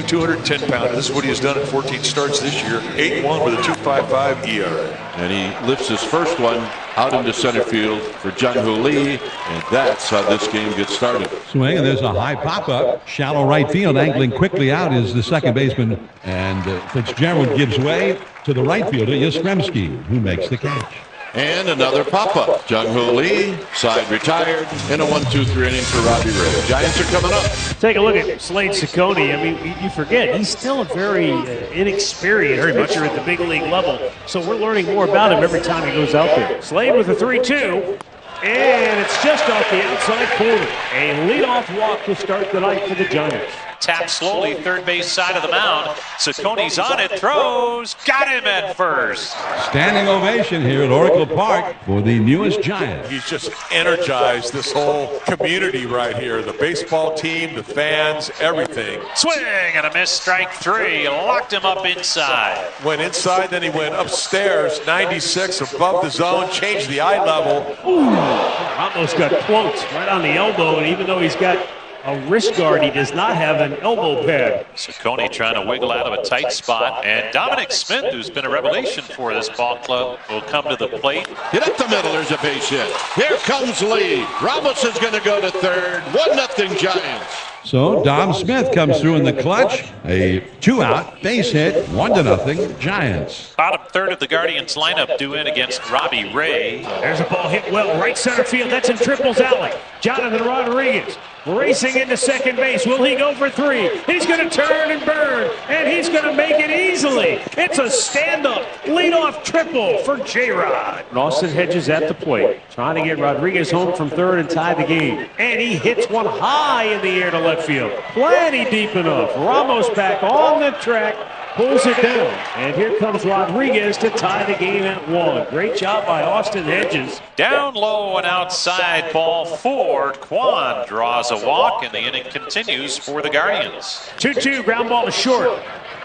210 pounder. This is what he has done in 14 starts this year. 8-1 with a 2.55 ERA. And he lifts his first one out into center field for Jung-Hoo Lee, and that's how this game gets started. Swing, and there's a high pop-up. Shallow right field, angling quickly out is the second baseman, and Fitzgerald gives way to the right fielder, Yastrzemski, who makes the catch. And another pop-up. Jung-Hoo Lee, side retired, in a 1-2-3 inning for Robbie Ray. Giants are coming up. Take a look at Slade Ciccone. I mean, you forget, he's still a very inexperienced pitcher at the big league level. So we're learning more about him every time he goes out there. Slade with a 3-2. And it's just off the outside corner. A leadoff walk to start the night for the Giants. Tap slowly, third base side of the mound. Ciccone's on it, throws, got him at first. Standing ovation here at Oracle Park for the newest Giant. He's just energized this whole community right here. The baseball team, the fans, everything. Swing and a miss, strike three. Locked him up inside. Went inside, then he went upstairs, 96 above the zone, changed the eye level. Ooh, Ramos got close right on the elbow, and even though he's got a wrist guard, he does not have an elbow pad. Ciccone trying to wiggle out of a tight spot. And Dominic Smith, who's been a revelation for this ball club, will come to the plate. Hit up the middle, there's a base hit. Here comes Lee. Ramos is going to go to third. 1-0 Giants. So Dom Smith comes through in the clutch. A 2-out base hit, 1-0 Giants. Bottom third of the Guardians lineup due in against Robbie Ray. There's a ball hit well, right center field. That's in Triples alley. Jonathan Rodriguez racing into second base. Will he go for three? He's going to turn and burn, and he's going to make it easily. It's a stand-up leadoff triple for J-Rod. Austin Hedges at the plate, trying to get Rodriguez home from third and tie the game. And he hits one high in the air to left field. Plenty deep enough. Ramos back on the track, pulls it down. And here comes Rodriguez to tie the game at 1. Great job by Austin Hedges. Down low and outside, ball 4. Quan draws a walk, and the inning continues for the Guardians. 2-2, ground ball to short.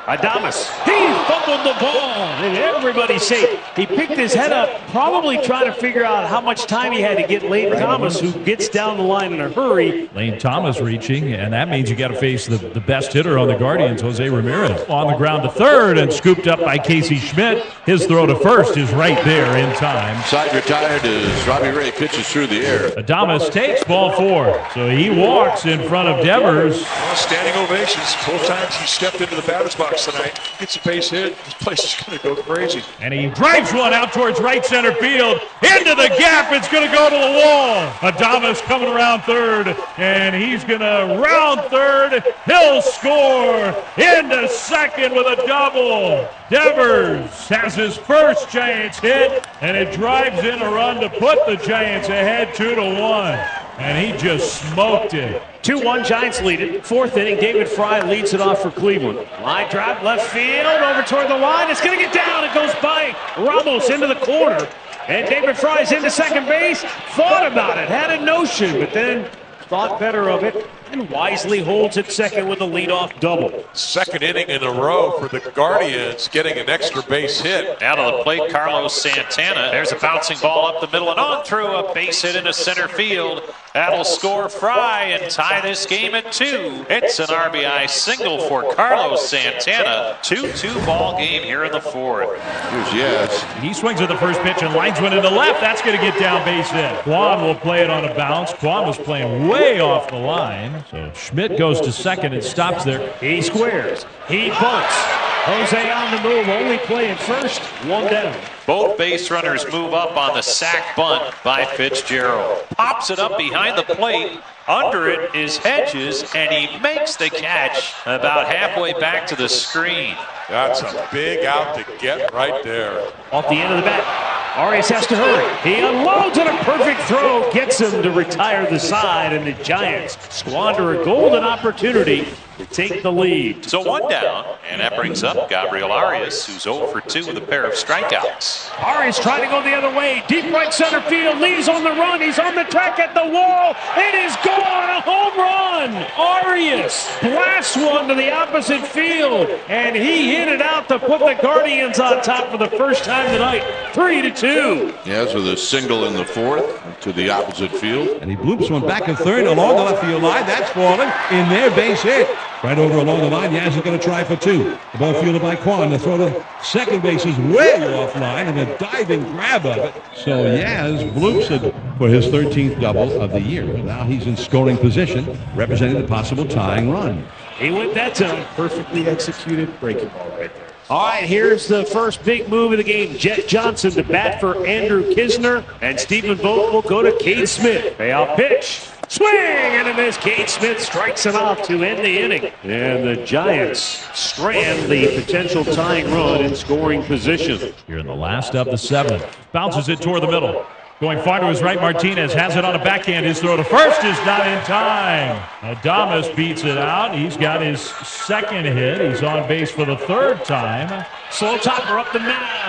Adames, he fumbled the ball, and everybody's safe. He picked his head up, probably trying to figure out how much time he had to get Lane Thomas, who gets down the line in a hurry. Lane Thomas reaching, and that means you got to face the best hitter on the Guardians, Jose Ramirez. On the ground to third and scooped up by Casey Schmidt. His throw to first is right there in time. Side retired as Robbie Ray pitches through the air. Adames takes ball 4, so he walks in front of Devers. Well, standing ovations. Both times he stepped into the batter's box tonight. Gets a base hit. This place is going to go crazy. And he drives one out towards right center field. Into the gap. It's going to go to the wall. Adames coming around third. And he's going to round third. He'll score into second with a double. Devers has his first Giants hit. And it drives in a run to put the Giants ahead 2-1. And he just smoked it. 2-1, Giants lead it. Fourth inning, David Fry leads it off for Cleveland. Line drive, left field, over toward the line. It's going to get down. It goes by Ramos into the corner. And David Fry's into second base. Thought about it, had a notion, but then thought better of it. And wisely holds at second with a leadoff double. Second inning in a row for the Guardians, getting an extra base hit. Out of the plate, Carlos Santana. There's a bouncing ball up the middle and on through a base hit into center field. That'll score Fry and tie this game at 2. It's an RBI single for Carlos Santana. 2-2 ball game here in the 4th. Here's Yes. He swings at the first pitch and lines one into left. That's going to get down base hit. Quan will play it on a bounce. Quan was playing way off the line. So Schmidt goes to second and stops there. He squares. He bunts. Jose on the move, only playing first. 1 down. Both base runners move up on the sac bunt by Fitzgerald. Pops it up behind the plate. Under it is Hedges, and he makes the catch about halfway back to the screen. That's a big out to get right there. Off the end of the bat. Arias has to hurry. He unloads and a perfect throw gets him to retire the side, and the Giants squander a golden opportunity to take the lead. So 1 down, and that brings up Gabriel Arias, who's 0 for 2 with a pair of strikeouts. Arias trying to go the other way. Deep right center field. Lee's on the run. He's on the track at the wall. It is gone. A home run. Arias blasts one to the opposite field, and he hit it out to put the Guardians on top for the first time tonight. 3-2. Yes, with a single in the 4th to the opposite field. And he bloops one back in third along the left field line. That's fallen in their base hit. Right over along the line. Yaz is going to try for two. The ball fielded by Quan. The throw to second base is way offline, and a diving grab of it. So Yaz bloops it for his 13th double of the year. Now he's in scoring position, representing the possible tying run. He went that time. Perfectly executed breaking ball right there. All right, here's the first big move of the game. Jet Johnson to bat for Andrew Kisner, and Stephen Vogt will go to Cade Smith. Payoff pitch. Swing and a miss. Cade Smith strikes him out to end the inning. And the Giants strand the potential tying run in scoring position. Here in the last of the seventh. Bounces it toward the middle. Going far to his right, Martinez has it on a backhand. His throw to first is not in time. Adames beats it out. He's got his second hit. He's on base for the third time. Slow topper up the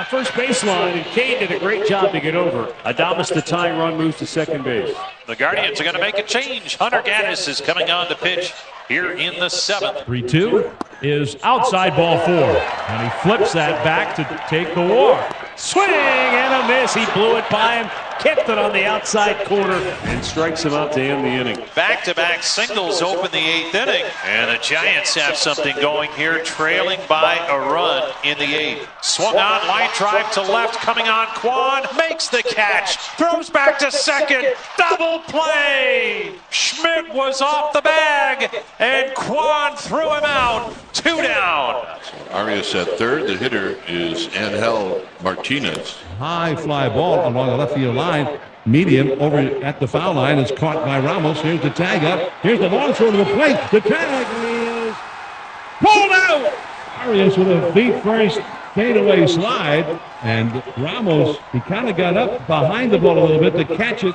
first baseline, and Cade did a great job to get over. Adames, the tying run, moves to second base. The Guardians are going to make a change. Hunter Gaddis is coming on to pitch here in the seventh. 3-2 is outside ball four. And he flips that back to take the walk. Swing and a miss. He blew it by him, kept it on the outside corner, and strikes him out to end the inning. Back-to-back singles open the eighth inning. And the Giants have something going here, trailing by a run in the eighth. Swung on, line drive to left, coming on Quan, makes the catch, throws back to second, double play! Schmidt was off the bag, and Quan threw him out, 2 down. Arias at third. The hitter is Angel Martinez. High fly ball along the left field line. Medium over at the foul line is caught by Ramos. Here's the tag up. Here's the long throw to the plate. The tag is pulled out. Arias with a feet first fadeaway slide. And Ramos, he kind of got up behind the ball a little bit to catch it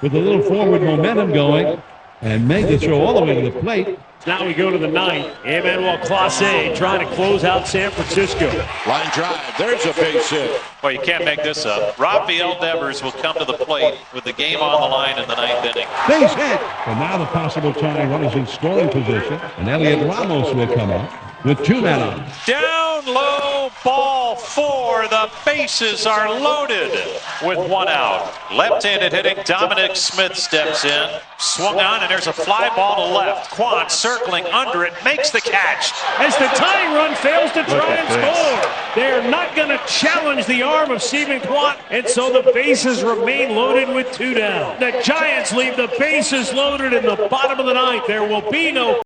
with a little forward momentum going and make the throw all the way to the plate. Now we go to the ninth. Emmanuel Clase trying to close out San Francisco. Line drive. There's a base hit. Well, you can't make this up. Rafael Devers will come to the plate with the game on the line in the ninth inning. Base hit. And now the possible tying run is in scoring position. And Elliot Ramos will come up with 2 men on. Down low, ball 4. The bases are loaded with 1 out. Left-handed hitting, Dominic Smith steps in. Swung on, and there's a fly ball to left. Quan circling under it, makes the catch. As the tying run fails to try and score. They're not going to challenge the arm of Stephen Quan, and so the bases remain loaded with 2 down. The Giants leave the bases loaded in the bottom of the ninth. There will be no